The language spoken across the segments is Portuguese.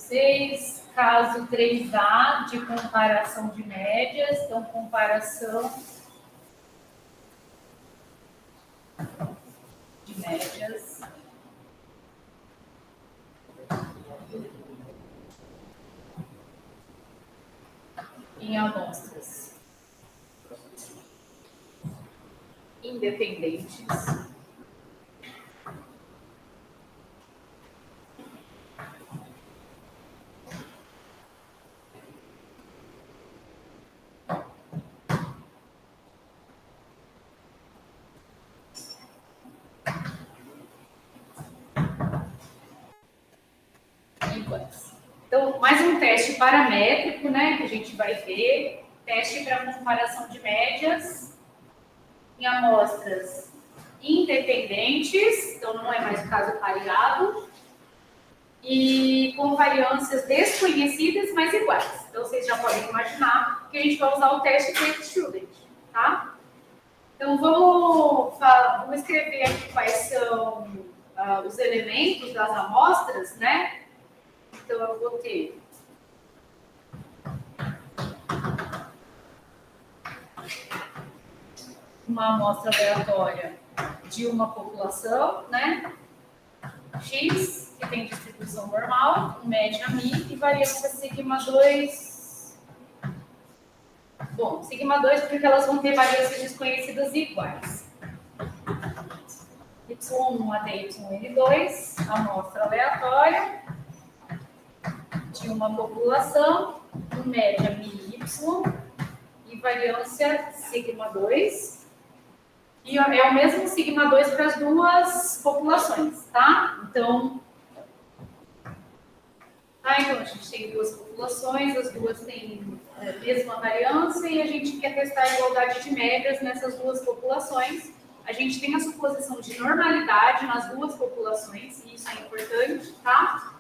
vocês. Caso 3A de comparação de médias. Então, comparação de médias. Em amostras independentes. Então, mais um teste paramétrico, né, que a gente vai ver. Teste para comparação de médias em amostras independentes, então não é mais o caso pareado, e com variâncias desconhecidas, mas iguais. Então, vocês já podem imaginar que a gente vai usar o teste Take-Student, tá? Então, vamos escrever aqui quais são os elementos das amostras, né? Então, eu vou ter uma amostra aleatória de uma população, né? X, que tem distribuição normal, média mi e variância sigma 2. Bom, sigma 2 porque elas vão ter variâncias desconhecidas e iguais. Y1 até yn2, amostra aleatória de uma população, média mi y e variância sigma 2. E é o mesmo sigma 2 para as duas populações, tá? Então, a gente tem duas populações, as duas têm a mesma variância e a gente quer testar a igualdade de médias nessas duas populações. A gente tem a suposição de normalidade nas duas populações, e isso é importante, tá?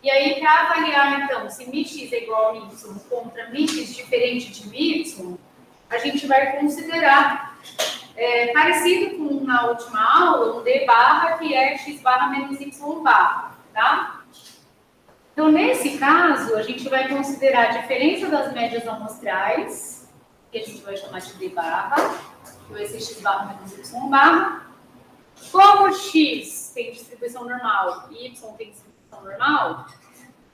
E aí, para avaliar, então, se μx é igual a y contra μx diferente de y, a gente vai considerar parecido com na última aula, um D barra, que é x barra menos y barra, tá? Então, nesse caso, a gente vai considerar a diferença das médias amostrais, que a gente vai chamar de D barra, que vai ser x barra menos y barra. Como x tem distribuição normal e y tem distribuição normal,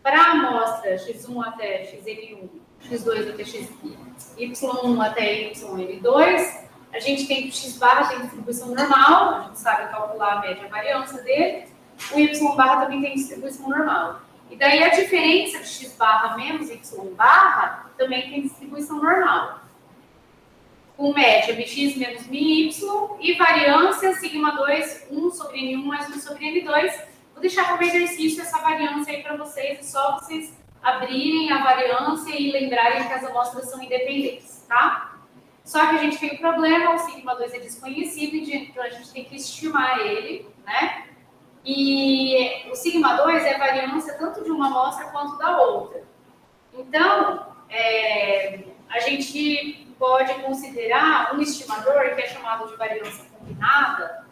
para a amostra x1 até xn1, x2 até y1 até yn2, a gente tem que o x barra tem distribuição normal, a gente sabe calcular a média variância dele, o y barra também tem distribuição normal. E daí a diferença de x barra menos y barra também tem distribuição normal. Com média mx menos mi y e variância sigma 2, 1 sobre n1 mais 1 sobre n2. Vou deixar como exercício essa variância aí para vocês, é só vocês abrirem a variância e lembrarem que as amostras são independentes, tá? Só que a gente tem um problema, o sigma 2 é desconhecido, então a gente tem que estimar ele, né? E o sigma 2 é a variância tanto de uma amostra quanto da outra. Então, a gente pode considerar um estimador que é chamado de variância combinada,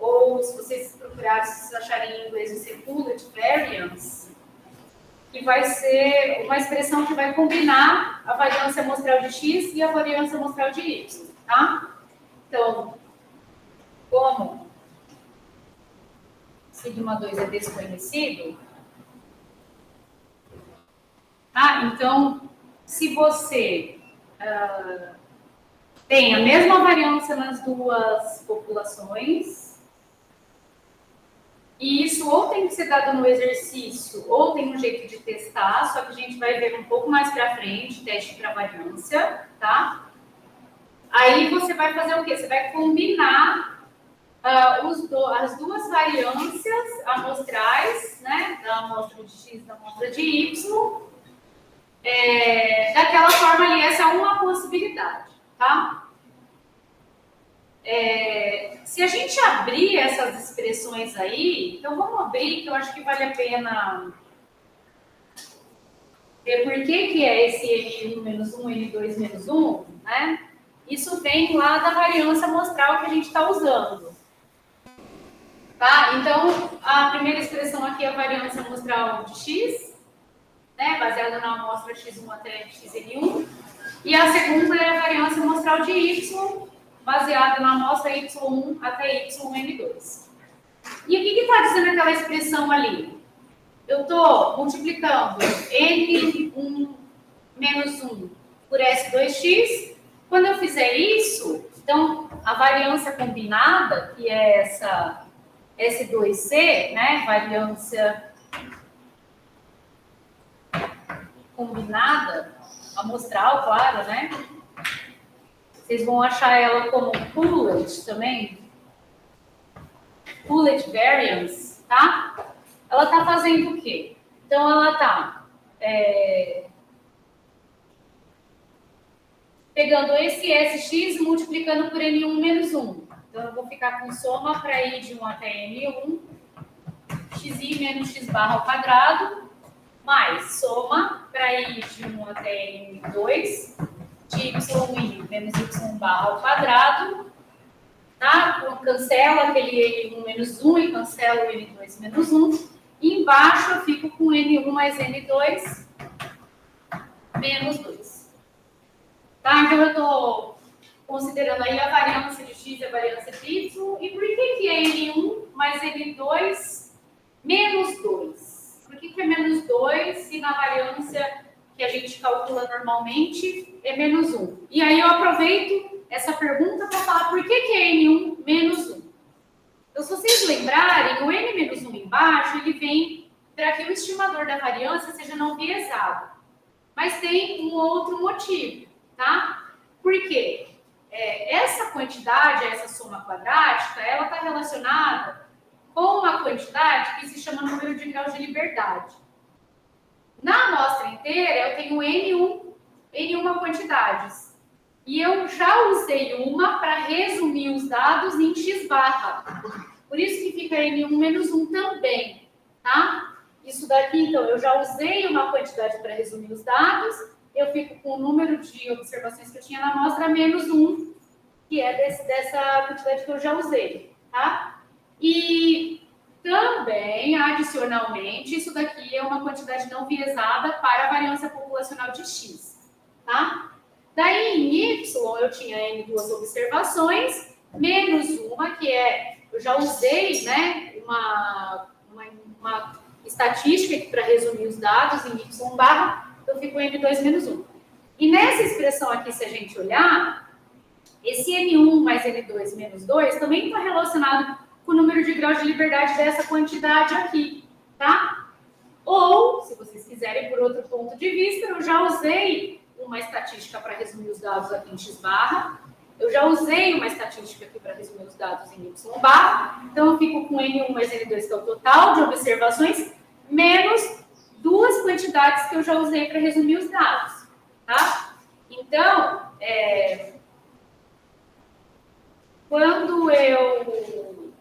ou se vocês procurarem, se vocês acharem em inglês, vai ser pooled variance, que vai ser uma expressão que vai combinar a variância amostral de x e a variância amostral de y, tá? Então, como sigma 2 é desconhecido, tá? Então, se você tem a mesma variância nas duas populações, e isso ou tem que ser dado no exercício, ou tem um jeito de testar, só que a gente vai ver um pouco mais para frente, teste para variância, tá? Aí você vai fazer o quê? Você vai combinar as duas variâncias amostrais, né? Da amostra de x e da amostra de y, daquela forma ali, essa é uma possibilidade, tá? Se a gente abrir essas expressões aí, então vamos abrir, que eu acho que vale a pena ver por que é esse N1 menos 1, N2 menos 1, né? Isso vem lá da variância amostral que a gente está usando. Tá? Então, a primeira expressão aqui é a variância amostral de x, né, baseada na amostra x1 até xn1. E a segunda é a variância amostral de y, baseada na amostra y1 até yn2. E o que está dizendo aquela expressão ali? Eu estou multiplicando n1 menos 1 por S2x. Quando eu fizer isso, então, a variância combinada, que é essa S2C, né, variância combinada, amostral, claro, né? Vocês vão achar ela como Coolidge também. Coolidge variance, tá? Ela está fazendo o quê? Então, ela está pegando esse SX e multiplicando por N1 menos 1. Então, eu vou ficar com soma para I de 1 até N1, xi menos x barra ao quadrado, mais soma para I de 1 até N2, de y menos y barra ao quadrado, tá? Cancela aquele N1 menos 1 e cancela o N2 menos 1. E embaixo eu fico com N1 mais N2 menos 2. Tá? Então eu estou considerando aí a variância de x e a variância de y. E por que é N1 mais N2 menos 2? Por que é menos 2 se na variância que a gente calcula normalmente é menos 1? E aí eu aproveito essa pergunta para falar por que é N1 menos 1. Então, se vocês lembrarem, o N menos 1 embaixo, ele vem para que o estimador da variância seja não biaisado. Mas tem um outro motivo, tá? Por quê? Essa quantidade, essa soma quadrática, ela está relacionada com uma quantidade que se chama número de graus de liberdade. Na amostra inteira, eu tenho N1 quantidades. E eu já usei uma para resumir os dados em x barra. Por isso que fica N1 menos 1 também, tá? Isso daqui, então, eu já usei uma quantidade para resumir os dados, eu fico com o número de observações que eu tinha na amostra menos 1, que é dessa quantidade que eu já usei, tá? E também, adicionalmente, isso daqui é uma quantidade não biaisada para a variância populacional de x, tá? Daí, em y, eu tinha N2 observações, menos uma, que eu já usei, né, uma estatística aqui para resumir os dados em y barra, eu fico N2 menos 1. E nessa expressão aqui, se a gente olhar, esse N1 mais N2 menos 2 também está relacionado com o número de graus de liberdade dessa quantidade aqui, tá? Ou, se vocês quiserem, por outro ponto de vista, eu já usei uma estatística para resumir os dados aqui em x barra, eu já usei uma estatística aqui para resumir os dados em y barra, então eu fico com N1 mais N2, que é o total de observações, menos duas quantidades que eu já usei para resumir os dados, tá? Então, quando eu...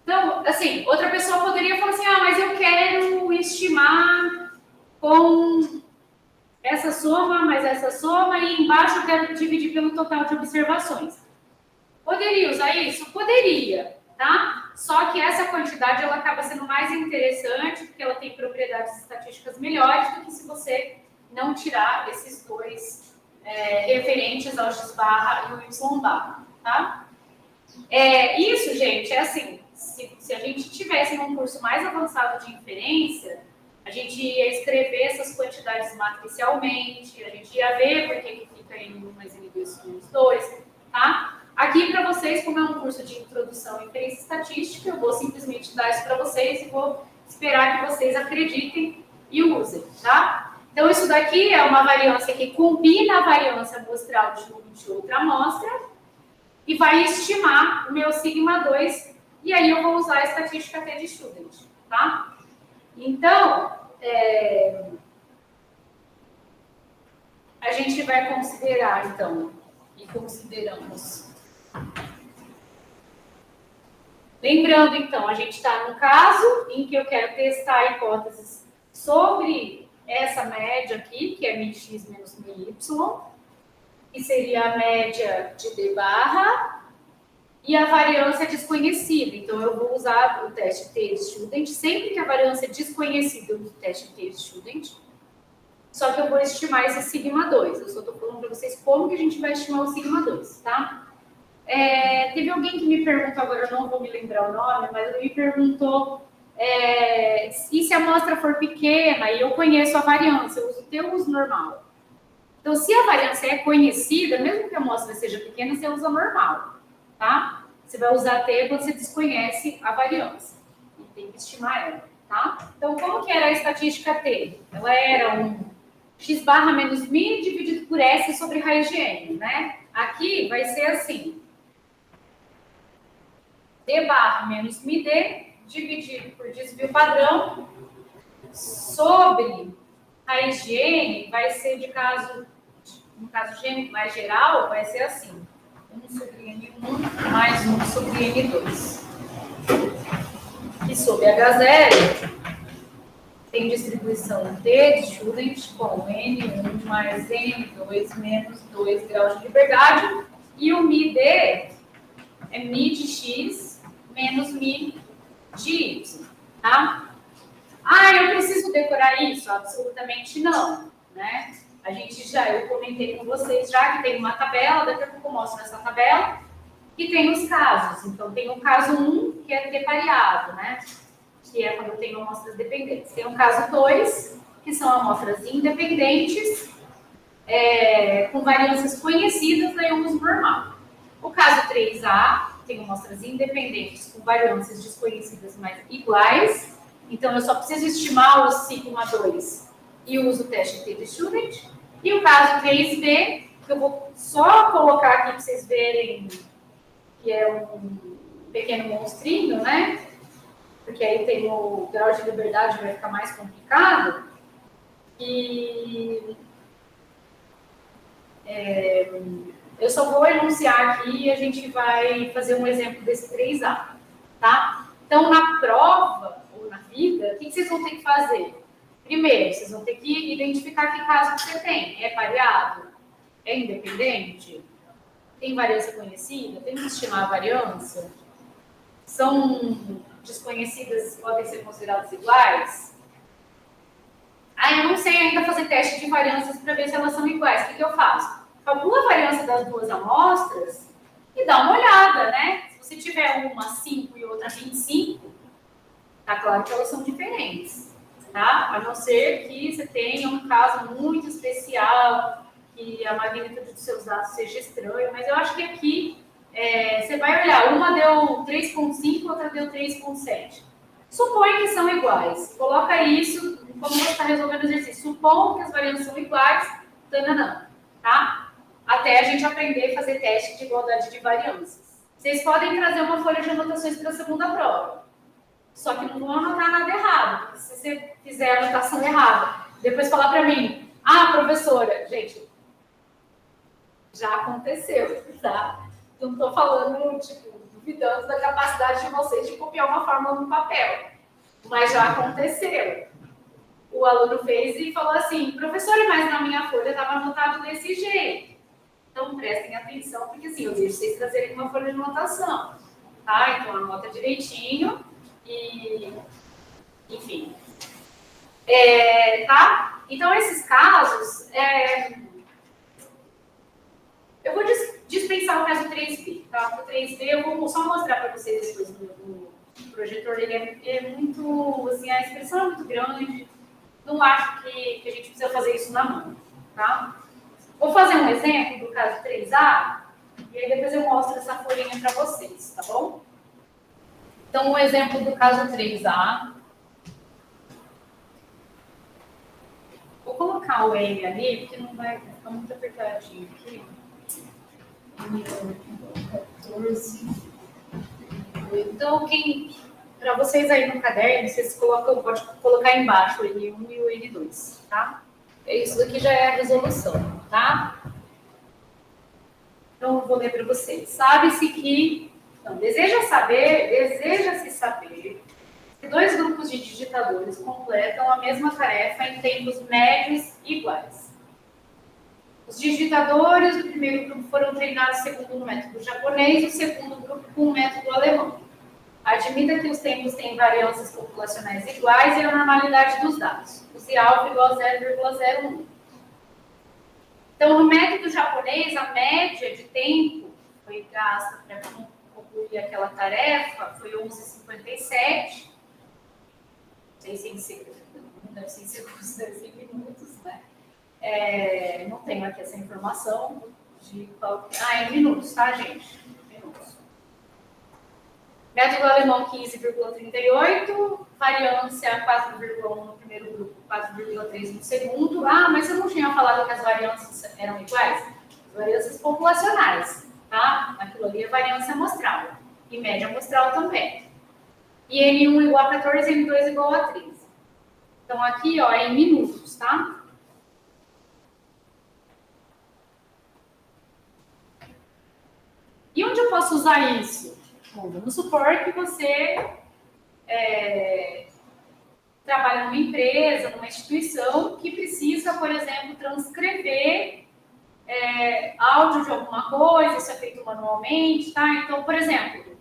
Então, assim, outra pessoa poderia falar assim, mas eu quero estimar com essa soma, mais essa soma, e embaixo eu quero dividir pelo total de observações. Poderia usar isso? Poderia, tá? Só que essa quantidade, ela acaba sendo mais interessante, porque ela tem propriedades estatísticas melhores do que se você não tirar esses dois referentes ao x barra e o y barra, tá? Isso, gente, é assim, se a gente tivesse num curso mais avançado de inferência, a gente ia escrever essas quantidades matricialmente, a gente ia ver por que fica N1 mais N2 menos 2, tá? Aqui para vocês, como é um curso de introdução à inferência estatística, eu vou simplesmente dar isso para vocês e vou esperar que vocês acreditem e usem, tá? Então, isso daqui é uma variância que combina a variância amostral de outra amostra e vai estimar o meu sigma 2, e aí eu vou usar a estatística até de student, tá? Então, a gente vai considerar, então, e consideramos. Lembrando, então, a gente está no caso em que eu quero testar hipóteses sobre essa média aqui, que é μx menos μy, que seria a média de D barra, e a variância é desconhecida. Então, eu vou usar o teste t-student. Sempre que a variância é desconhecida, eu uso o teste t-student. Só que eu vou estimar esse sigma 2. Eu só estou falando para vocês como que a gente vai estimar o sigma 2, tá? Teve alguém que me perguntou, agora eu não vou me lembrar o nome, mas ele me perguntou e se a amostra for pequena e eu conheço a variância, eu uso T ou uso normal? Então, se a variância é conhecida, mesmo que a amostra seja pequena, você usa normal, tá? Você vai usar T quando você desconhece a variância e tem que estimar ela, tá? Então, como que era a estatística T? Ela era um x barra menos mi dividido por S sobre raiz de n, né? Aqui vai ser assim, d barra menos mi d dividido por desvio padrão sobre raiz de n, vai ser no caso G mais geral, vai ser assim, 1 sobre N1 mais 1 sobre N2. E sobre H0, tem distribuição T de student com N1 mais N2 menos 2 graus de liberdade. E o mi D é mi de X menos mi de Y, tá? Eu preciso decorar isso? Absolutamente não, né? Eu comentei com vocês já que tem uma tabela, daqui a pouco eu mostro essa tabela, que tem os casos. Então, tem o caso 1, que é T pareado, né? Que é quando eu tenho amostras dependentes. Tem o caso 2, que são amostras independentes, com variâncias conhecidas, daí eu uso normal. O caso 3A, tem amostras independentes com variâncias desconhecidas, mas iguais. Então, eu só preciso estimar o sigma 2 e uso o teste t-student. E o caso 3B, que eu vou só colocar aqui para vocês verem que é um pequeno monstrinho, né? Porque aí tem o grau de liberdade, vai ficar mais complicado. E eu só vou enunciar aqui e a gente vai fazer um exemplo desse 3A, tá? Então, na prova ou na vida, o que vocês vão ter que fazer? Primeiro, vocês vão ter que identificar que caso que você tem. É pareado? É independente? Tem variância conhecida? Tem que estimar a variância? São desconhecidas, podem ser consideradas iguais? Eu não sei ainda fazer teste de variâncias para ver se elas são iguais. O que eu faço? Calcula a variância das duas amostras e dá uma olhada, né? Se você tiver uma 5 e outra 25, tá claro que elas são diferentes, tá? A não ser que você tenha um caso muito especial, que a magnitude dos seus dados seja estranha, mas eu acho que aqui você vai olhar, uma deu 3,5, outra deu 3,7. Supõe que são iguais. Coloca isso, como você está resolvendo o exercício. Supõe que as variâncias são iguais, tananã, tá? Até a gente aprender a fazer teste de igualdade de variâncias. Vocês podem trazer uma folha de anotações para a segunda prova. Só que não vão anotar nada errado. Porque se você fizer a anotação errada, depois falar para mim, professora, gente, já aconteceu, tá? Não estou falando, duvidando da capacidade de vocês de copiar uma fórmula no papel. Mas já aconteceu. O aluno fez e falou assim, professora, mas na minha folha estava anotado desse jeito. Então, prestem atenção, porque assim, eu deixo vocês trazerem uma folha de anotação. Tá? Então, anota direitinho e... Enfim. Tá? Então, esses casos... Eu vou dispensar o caso 3B, tá? O 3B eu vou só mostrar para vocês depois no projetor. Ele é muito, assim, a expressão é muito grande. Não acho que a gente precisa fazer isso na mão, tá? Vou fazer um exemplo do caso 3A e aí depois eu mostro essa folhinha para vocês, tá bom? Então, um exemplo do caso 3A. Vou colocar o N ali, porque não vai ficar muito apertadinho aqui. 14. Então, para vocês aí no caderno, vocês pode colocar embaixo o N1 e o N2, tá? Isso daqui já é a resolução, tá? Então, eu vou ler para vocês. Sabe-se que... Então, deseja-se saber que dois grupos de digitadores completam a mesma tarefa em tempos médios iguais. Os digitadores do primeiro grupo foram treinados segundo o método japonês e o segundo grupo com o método alemão. Admita que os tempos têm variâncias populacionais iguais e a normalidade dos dados. Use alfa igual a 0,01. Então, no método japonês, a média de tempo foi gasta para concluir aquela tarefa foi 11,57. Não sei se em segundos, deve ser em segundos, deve ser em minutos, né? Não tenho aqui essa informação de qual... em minutos, tá, gente? Minutos. Método alemão 15,38, variância 4,1 no primeiro grupo, 4,3 no segundo. Mas eu não tinha falado que as variâncias eram iguais? As variâncias populacionais, tá? Aquilo ali é variância amostral. E média amostral também. E N1 igual a 14, N2 igual a 13. Então, aqui, ó, é em minutos, tá? E onde eu posso usar isso? Bom, vamos supor que você trabalha numa empresa, numa instituição que precisa, por exemplo, transcrever áudio de alguma coisa, isso é feito manualmente, tá? Então, por exemplo,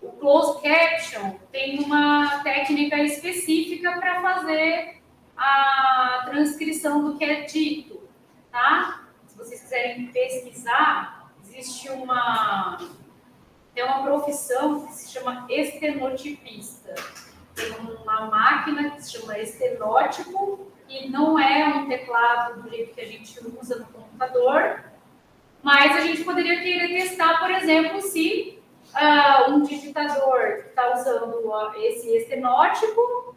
o closed caption tem uma técnica específica para fazer a transcrição do que é dito, tá? Se vocês quiserem pesquisar, existe tem uma profissão que se chama estenotipista. Tem uma máquina que se chama estenótipo e não é um teclado do jeito que a gente usa no computador, mas a gente poderia querer testar, por exemplo, se um digitador que está usando esse estenótipo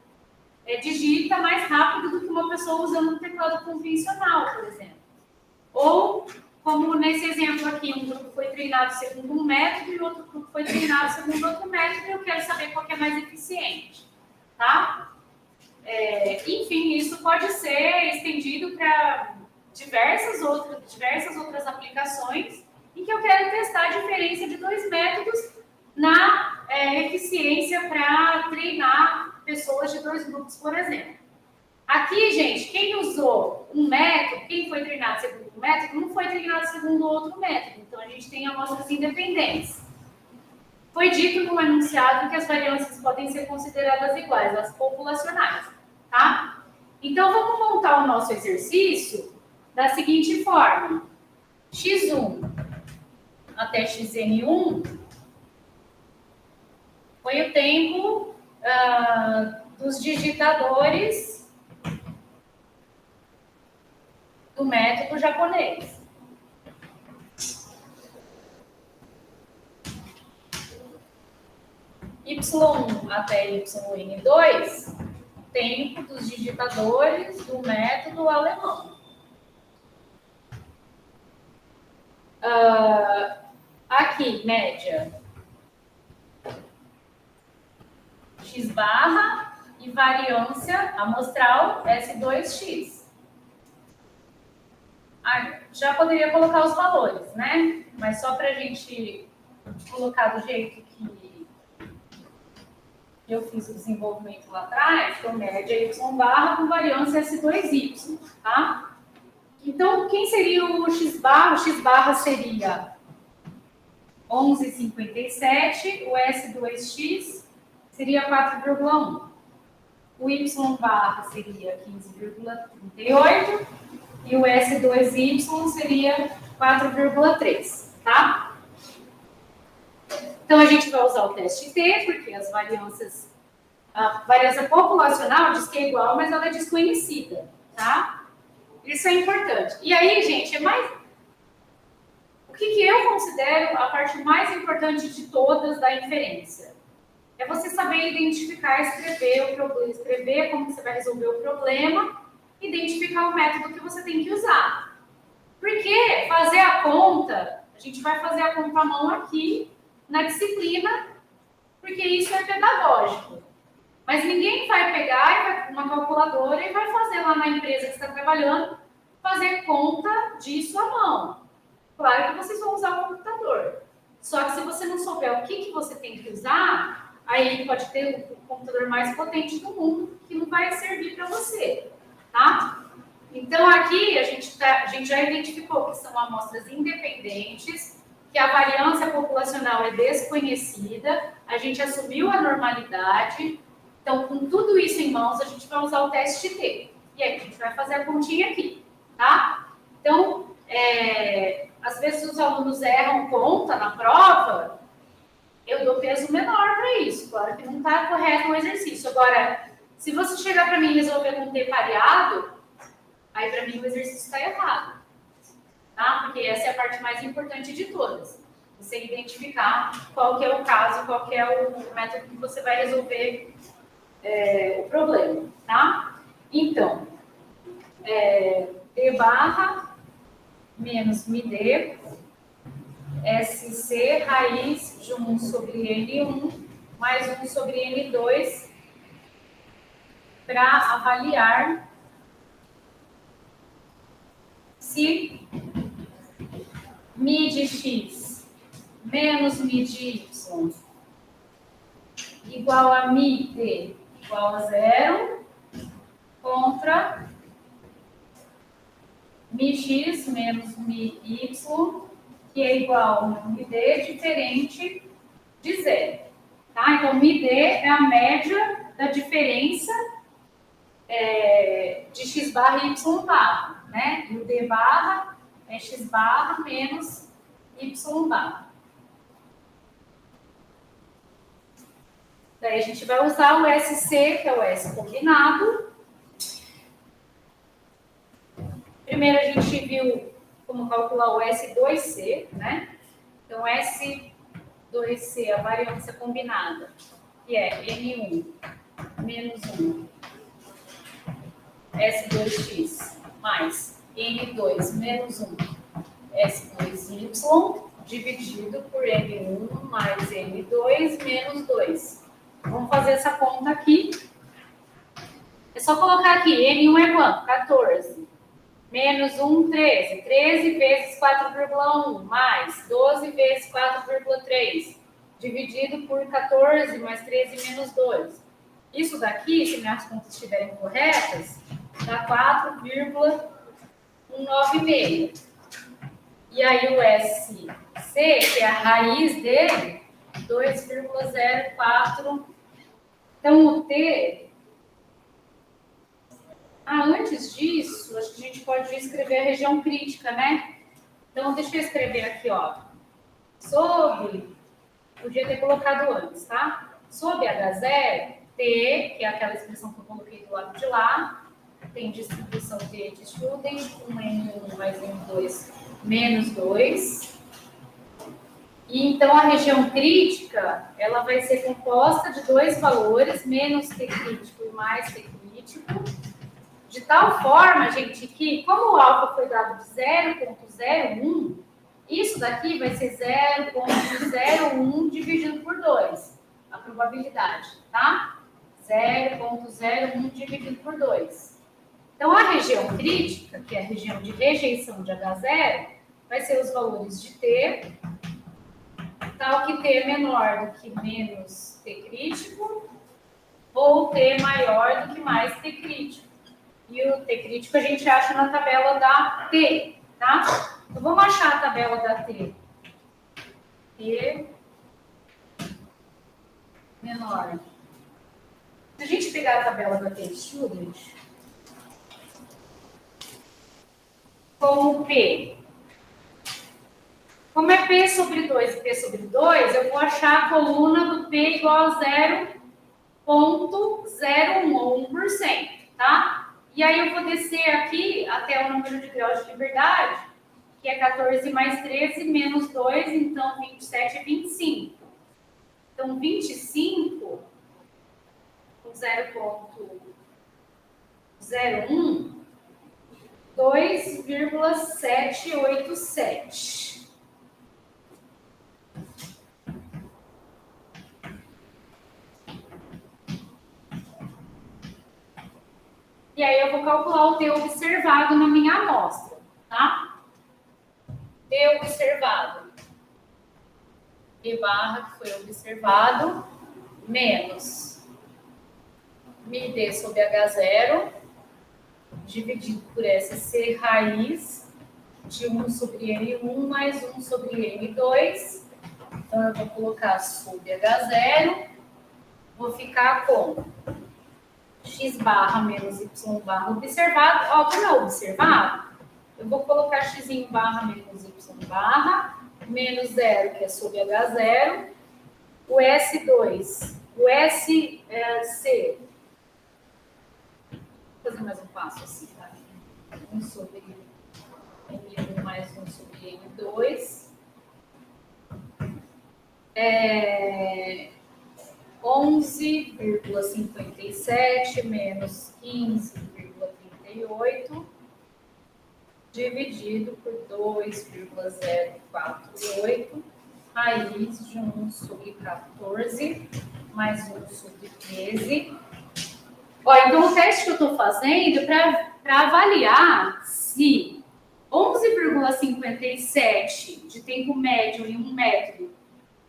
digita mais rápido do que uma pessoa usando um teclado convencional, por exemplo. Ou, como nesse exemplo aqui, um grupo foi treinado segundo um método e outro grupo foi treinado segundo outro método, e eu quero saber qual que é mais eficiente, tá? Enfim, isso pode ser estendido para diversas outras aplicações em que eu quero testar a diferença de dois métodos na eficiência para treinar pessoas de dois grupos, por exemplo. Aqui, gente, quem usou um método, quem foi treinado segundo um método, não foi treinado segundo outro método. Então, a gente tem amostras independentes. Foi dito no enunciado que as variâncias podem ser consideradas iguais, as populacionais, tá? Então, vamos montar o nosso exercício da seguinte forma. X1 até xn1 foi o tempo dos digitadores do método japonês. Y1 até yn2, tempo dos digitadores do método alemão. Aqui, média x barra e variância amostral S2x. Já poderia colocar os valores, né? Mas só para a gente colocar do jeito que eu fiz o desenvolvimento lá atrás, então média y barra com variância S2y, tá? Então, quem seria o x barra? O x barra seria 11,57, o S2x seria 4,1. O y barra seria 15,38 e o S2y seria 4,3, tá? Então, a gente vai usar o teste T, porque a variância populacional diz que é igual, mas ela é desconhecida, tá? Isso é importante. E aí, gente, o que eu considero a parte mais importante de todas da inferência? É você saber identificar, escrever como você vai resolver o problema, identificar o método que você tem que usar. Porque fazer a conta, a gente vai fazer a conta à mão aqui na disciplina, porque isso é pedagógico. Mas ninguém vai pegar uma calculadora e vai fazer lá na empresa que está trabalhando, fazer conta disso à mão. Claro que vocês vão usar o computador. Só que se você não souber o que você tem que usar, aí pode ter o computador mais potente do mundo que não vai servir para você, tá? Então, Então, aqui a gente já identificou que são amostras independentes, que a variância populacional é desconhecida, a gente assumiu a normalidade. Então, com tudo isso em mãos, a gente vai usar o teste T. E aí, a gente vai fazer a continha aqui, tá? Então, às vezes os alunos erram conta na prova, eu dou peso menor para isso. Claro que não está correto o exercício. Agora, se você chegar para mim e resolver com T pareado, aí para mim o exercício está errado. Tá? Porque essa é a parte mais importante de todas. Você identificar qual que é o caso, qual que é o método que você vai resolver o problema, tá? Então, D barra menos MD, SC raiz de 1 sobre N1 mais 1 sobre N2 para avaliar se MID X menos MID Y igual a MID igual a 0 contra MIX menos MIY, que é igual a MID diferente de 0. Tá? Então, MID é a média da diferença de X barra e Y barra, né? E o D barra é X barra menos Y barra. Daí a gente vai usar o SC, que é o S combinado. Primeiro a gente viu como calcular o S2C, né? Então, S2C, a variância combinada, que é N1 menos 1, S2X, mais N2 menos 1, S2Y, dividido por N1 mais N2 menos 2. Vamos fazer essa conta aqui. É só colocar aqui, N1 é quanto? 14. Menos 1, 13. 13 vezes 4,1, mais 12 vezes 4,3, dividido por 14 mais 13 menos 2. Isso daqui, se minhas contas estiverem corretas, dá 4,196. E aí o SC, que é a raiz dele, 2,04. Então, o T... antes disso, acho que a gente pode escrever a região crítica, né? Então, deixa eu escrever aqui, ó. Podia ter colocado antes, tá? Sob H0, T, que é aquela expressão que eu coloquei do lado de lá, tem distribuição T de Student, com N1 mais N2 menos 2. E, então, a região crítica, ela vai ser composta de dois valores, menos T crítico e mais T crítico, de tal forma, gente, que como o alfa foi dado de 0,01, isso daqui vai ser 0,01 dividido por 2, a probabilidade, tá? 0,01 dividido por 2. Então, a região crítica, que é a região de rejeição de H0, vai ser os valores de T, tal que T é menor do que menos T crítico, ou T maior do que mais T crítico. E o T crítico a gente acha na tabela da T, tá? Então, vamos achar a tabela da T. T menor. Se a gente pegar a tabela da T Student, com o P, como é P sobre 2 e P sobre 2, eu vou achar a coluna do P igual a 0,01 ou 1%, tá? E aí eu vou descer aqui até o número de graus de liberdade, que é 14 mais 13 menos 2, então 27 e 25. Então 25 com 0,01, 2,787. E aí eu vou calcular o T observado na minha amostra, tá? T observado. T barra que foi observado, menos MD sobre H0, dividido por SC raiz de 1 sobre N1 mais 1 sobre N2. Então, eu vou colocar sub H0, vou ficar com x barra menos y barra observado. Ó, como é observado, eu vou colocar x barra menos y barra, menos 0, que é sub H0, o S2, o SC. Vou fazer mais um passo assim, tá? 1 sobre N1 mais 1 sobre N2. 11,57 menos 15,38 dividido por 2,048 raiz de 1 sobre 14 mais 1 sobre 13. Ó, então, o teste que eu estou fazendo para avaliar se 11,57 de tempo médio em um método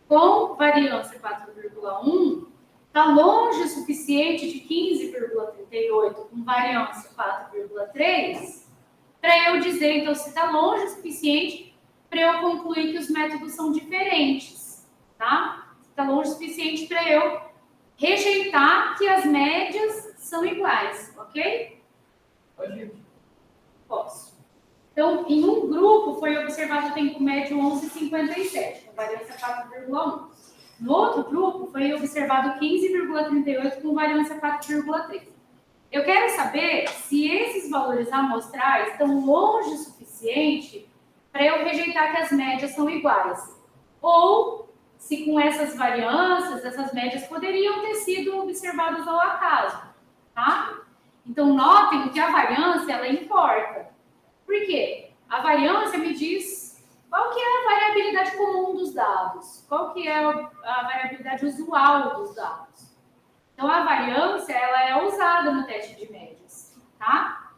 com variância 4,1 está longe o suficiente de 15,38 com variância 4,3 para eu dizer, então, se está longe o suficiente para eu concluir que os métodos são diferentes, tá? Está longe o suficiente para eu rejeitar que as médias são iguais, ok? Pode ir. Posso. Então, em um grupo foi observado o tempo médio 11,57, com variância 4,1. No outro grupo foi observado 15,38 com variância 4,3. Eu quero saber se esses valores amostrais estão longe o suficiente para eu rejeitar que as médias são iguais. Ou se com essas variâncias, essas médias poderiam ter sido observadas ao acaso, tá? Então, notem que a variância, ela importa. Por quê? A variância me diz qual que é a variabilidade comum dos dados, qual que é a variabilidade usual dos dados. Então, a variância, ela é usada no teste de médias, tá?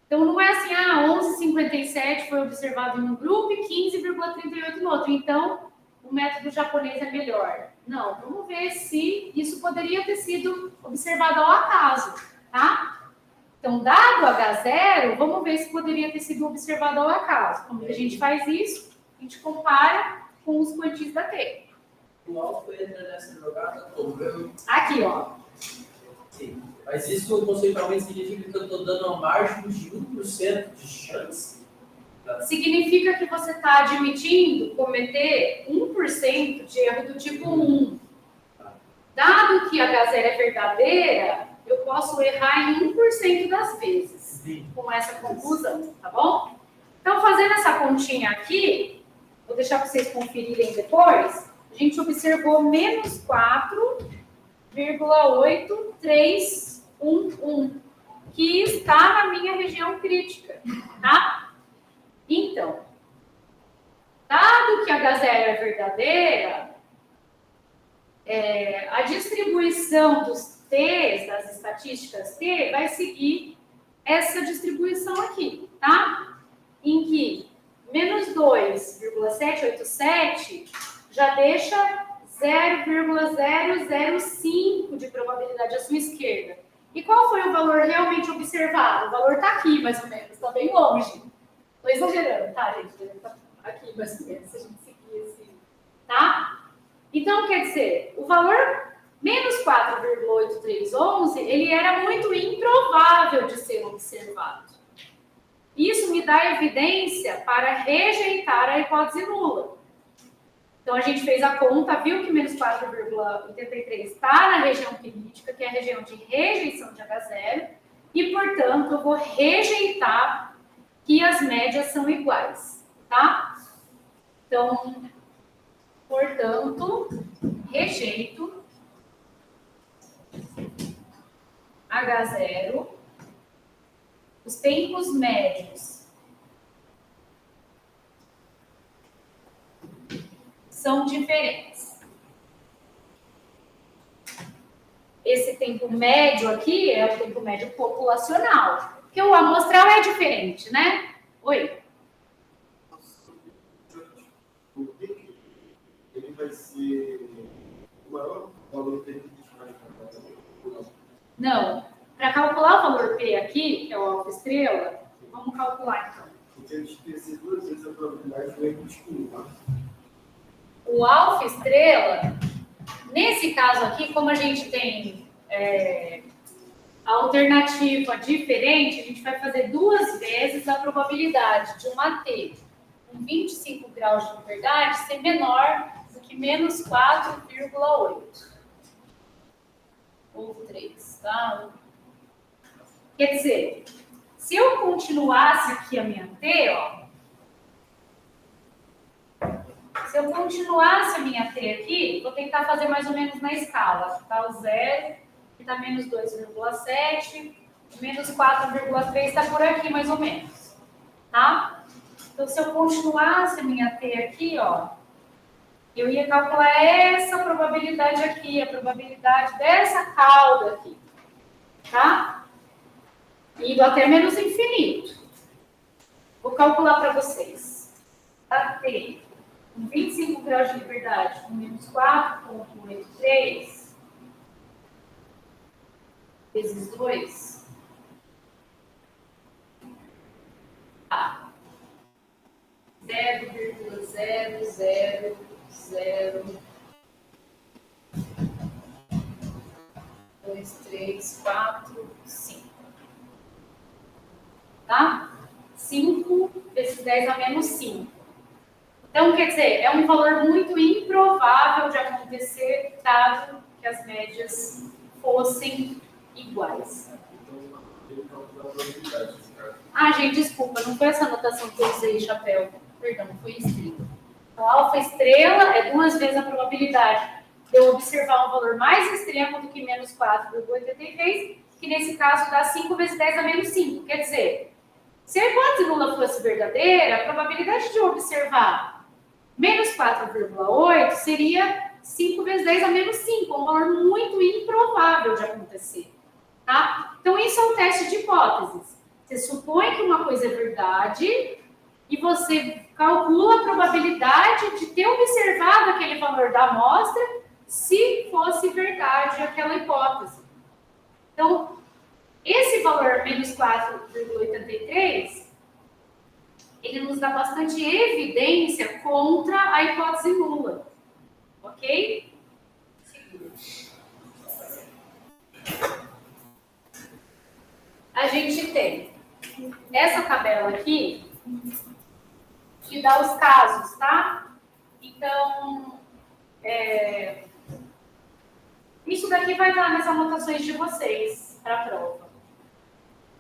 Então, não é assim, 11,57 foi observado em um grupo e 15,38 no outro. Então, o método japonês é melhor. Não, vamos ver se isso poderia ter sido observado ao acaso, tá? Então, dado H0, vamos ver se poderia ter sido observado ao acaso. Como que a gente faz isso? A gente compara com os quantis da T. O alfa entra nessa jogada como? Aqui, ó. Sim. Mas isso conceitualmente significa que eu estou dando uma margem de 1% de chance? Significa que você está admitindo cometer 1% de erro do tipo 1. Dado que H0 é verdadeira, eu posso errar em 1% das vezes. Sim. Com essa conclusão, tá bom? Então, fazendo essa continha aqui, vou deixar para vocês conferirem depois, a gente observou menos 4,8311, que está na minha região crítica, tá? Então, dado que H0 é verdadeira, a distribuição dos T's, das estatísticas T, vai seguir essa distribuição aqui, tá? Em que menos 2,787 já deixa 0,005 de probabilidade à sua esquerda. E qual foi o valor realmente observado? O valor está aqui, mais ou menos, está bem longe. Estou exagerando, tá, gente? Está aqui, mais ou menos, se a gente seguir assim, tá? Então, quer dizer, o valor menos 4,8311, ele era muito improvável de ser observado. Isso me dá evidência para rejeitar a hipótese nula. Então, a gente fez a conta, viu que menos 4,83 está na região crítica, que é a região de rejeição de H0, e, portanto, eu vou rejeitar que as médias são iguais, tá? Então, portanto, rejeito H0, os tempos médios são diferentes. Esse tempo médio aqui é o tempo médio populacional, porque o amostral é diferente, né? Oi? Por que ele vai ser o maior valor que a gente vai encontrar? Não. Para calcular o valor P aqui, que é o alfa estrela, vamos calcular então. Porque a gente precisa duas vezes a probabilidade do erro de 1, tá? O alfa estrela, nesse caso aqui, como a gente tem a alternativa diferente, a gente vai fazer duas vezes a probabilidade de uma T com 25 graus de liberdade ser menor do que menos 4,8. Ou 3, tá? Quer dizer, se eu continuasse aqui a minha T, ó. Se eu continuasse a minha T aqui, vou tentar fazer mais ou menos na escala. Tá o 0, que tá menos 2,7, menos 4,3 está por aqui mais ou menos. Tá? Então, se eu continuasse a minha T aqui, ó, eu ia calcular essa probabilidade aqui, a probabilidade dessa cauda aqui. Tá? Indo até menos infinito. Vou calcular para vocês. A T com 25 graus de liberdade, com menos 4,83 vezes 2. Tá. 0,000 2, 3, 4, 5. Tá? 5 vezes 10 a menos 5. Então, quer dizer, é um valor muito improvável de acontecer, dado que as médias fossem iguais. Então, ele calcula a probabilidade desse cara. Ah, gente, desculpa, não foi essa anotação que eu usei, chapéu. Perdão, foi estrela. Então, alfa estrela é 2 vezes a probabilidade de eu observar um valor mais extremo do que menos 4,83, que nesse caso dá 5 vezes 10 a menos 5. Quer dizer, se a hipótese nula fosse verdadeira, a probabilidade de eu observar menos 4,8 seria 5 vezes 10 a menos 5, um valor muito improvável de acontecer. Tá? Então, isso é um teste de hipóteses. Você supõe que uma coisa é verdade e você calcula a probabilidade de ter observado aquele valor da amostra se fosse verdade aquela hipótese. Então, esse valor menos 4,83, ele nos dá bastante evidência contra a hipótese nula. Ok? A gente tem essa tabela aqui que dá os casos, tá? Então, isso daqui vai estar nas anotações de vocês para a prova.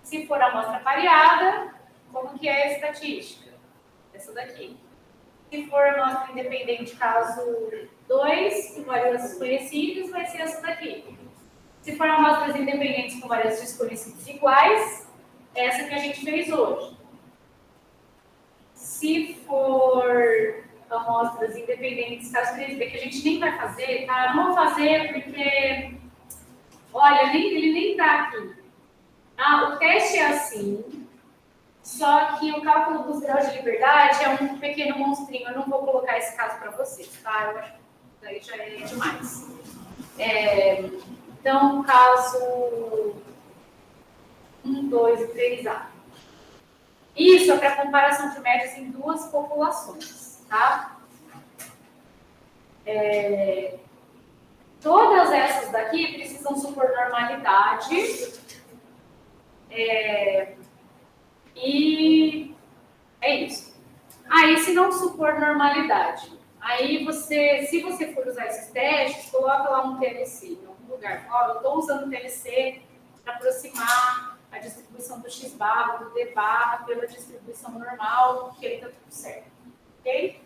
Se for amostra pareada, como que é a estatística? Essa daqui. Se for amostra independente, caso 2, com variâncias conhecidas, vai ser essa daqui. Se for amostras independentes com variâncias desconhecidas iguais, essa que a gente fez hoje. Se for amostras independentes, caso 3B, que a gente nem vai fazer, tá? Não vou fazer porque, olha, ele nem tá aqui. O teste é assim, só que o cálculo dos graus de liberdade é um pequeno monstrinho. Eu não vou colocar esse caso para vocês, tá? Eu acho que daí já é demais. Então, caso 1, 2 e 3A. Isso é para comparação de médias em duas populações, tá? Todas essas daqui precisam supor normalidade. E é isso. Aí, se não supor normalidade, aí se você for usar esses testes, coloca lá um TLC em algum lugar. Ó, eu estou usando o TLC para aproximar a distribuição do x barra, do d barra, pela distribuição normal, que aí está tudo certo. Ok?